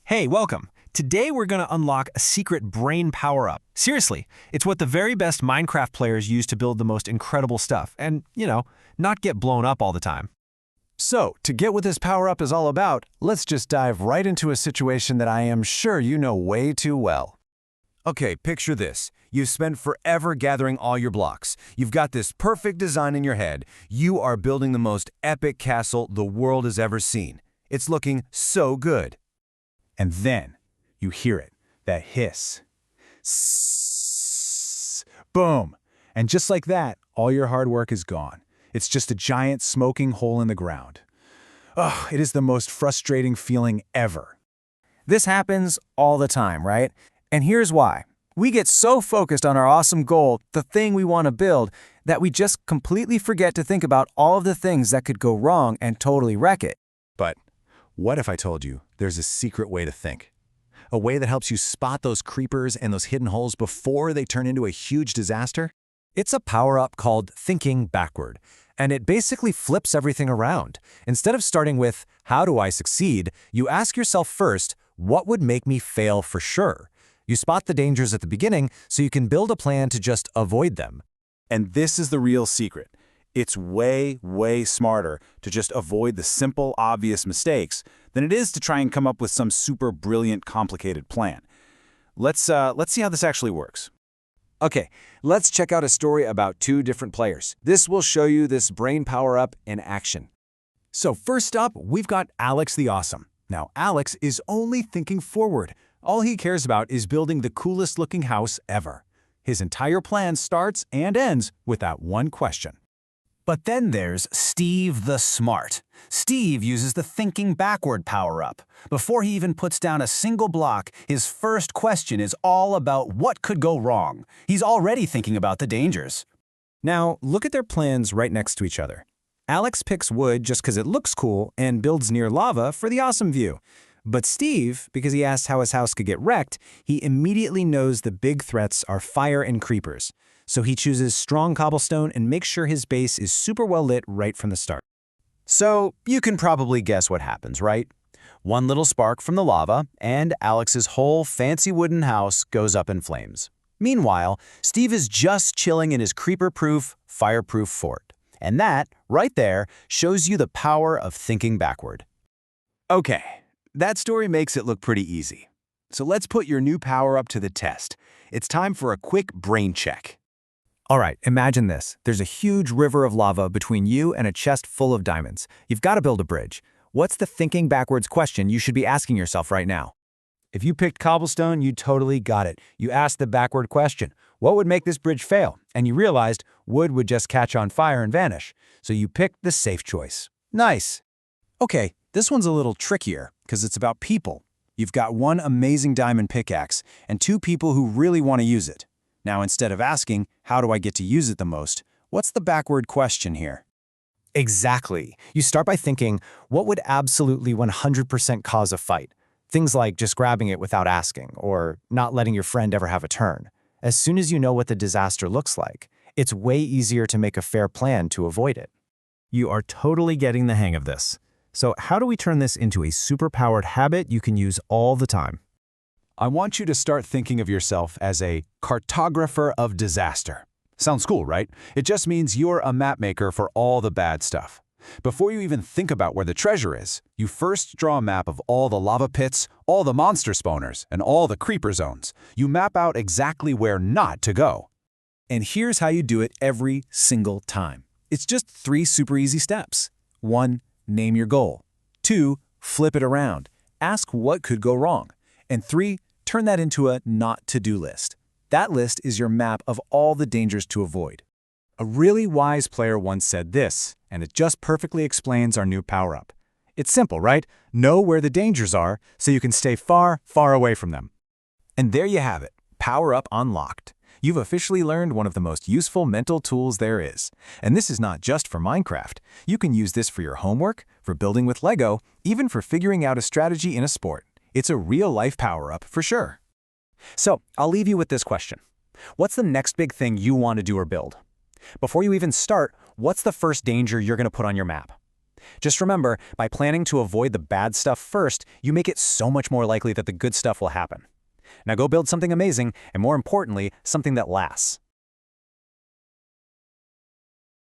Hey, welcome. Today we're going to unlock a secret brain power-up. Seriously, it's what the very best Minecraft players use to build the most incredible stuff and, not get blown up all the time. So, to get what this power-up is all about, let's just dive right into a situation that I am sure you know way too well. Okay, picture this. You've spent forever gathering all your blocks. You've got this perfect design in your head. You are building the most epic castle the world has ever seen. It's looking so good. And then, you hear it, that hiss. Sssss. Boom! And just like that, all your hard work is gone. It's just a giant smoking hole in the ground. Oh, it is the most frustrating feeling ever. This happens all the time, right? And here's why. We get so focused on our awesome goal, the thing we want to build, that we just completely forget to think about all of the things that could go wrong and totally wreck it. But what if I told you there's a secret way to think? A way that helps you spot those creepers and those hidden holes before they turn into a huge disaster? It's a power-up called thinking backward, and it basically flips everything around. Instead of starting with, how do I succeed, you ask yourself first, what would make me fail for sure? You spot the dangers at the beginning so you can build a plan to just avoid them. And this is the real secret. It's way, way smarter to just avoid the simple, obvious mistakes than it is to try and come up with some super brilliant, complicated plan. Let's see how this actually works. Okay, let's check out a story about two different players. This will show you this brain power-up in action. So first up, we've got Alex the Awesome. Now, Alex is only thinking forward. All he cares about is building the coolest-looking house ever. His entire plan starts and ends with that one question. But then there's Steve the Smart. Steve uses the thinking backward power-up. Before he even puts down a single block, his first question is all about what could go wrong. He's already thinking about the dangers. Now, look at their plans right next to each other. Alex picks wood just because it looks cool and builds near lava for the awesome view. But Steve, because he asked how his house could get wrecked, he immediately knows the big threats are fire and creepers. So he chooses strong cobblestone and makes sure his base is super well lit right from the start. So you can probably guess what happens, right? One little spark from the lava, and Alex's whole fancy wooden house goes up in flames. Meanwhile, Steve is just chilling in his creeper-proof, fireproof fort. And that, right there, shows you the power of thinking backward. Okay, that story makes it look pretty easy. So let's put your new power-up to the test. It's time for a quick brain check. All right, imagine this. There's a huge river of lava between you and a chest full of diamonds. You've got to build a bridge. What's the thinking backwards question you should be asking yourself right now? If you picked cobblestone, you totally got it. You asked the backward question. What would make this bridge fail? And you realized wood would just catch on fire and vanish. So you picked the safe choice. Nice. Okay, this one's a little trickier because it's about people. You've got one amazing diamond pickaxe and two people who really want to use it. Now, instead of asking, how do I get to use it the most, what's the backward question here? Exactly. You start by thinking, what would absolutely 100% cause a fight? Things like just grabbing it without asking, or not letting your friend ever have a turn. As soon as you know what the disaster looks like, it's way easier to make a fair plan to avoid it. You are totally getting the hang of this. So how do we turn this into a superpowered habit you can use all the time? I want you to start thinking of yourself as a cartographer of disaster. Sounds cool, right? It just means you're a map maker for all the bad stuff. Before you even think about where the treasure is, you first draw a map of all the lava pits, all the monster spawners, and all the creeper zones. You map out exactly where not to go. And here's how you do it every single time. It's just 3 super easy steps. 1. Name your goal. 2. Flip it around. Ask what could go wrong. And 3. Turn that into a not-to-do list. That list is your map of all the dangers to avoid. A really wise player once said this, and it just perfectly explains our new power-up. It's simple, right? Know where the dangers are so you can stay far, far away from them. And there you have it, power-up unlocked. You've officially learned one of the most useful mental tools there is. And this is not just for Minecraft. You can use this for your homework, for building with Lego, even for figuring out a strategy in a sport. It's a real-life power-up for sure. So, I'll leave you with this question. What's the next big thing you want to do or build? Before you even start, what's the first danger you're going to put on your map? Just remember, by planning to avoid the bad stuff first, you make it so much more likely that the good stuff will happen. Now go build something amazing, and more importantly, something that lasts.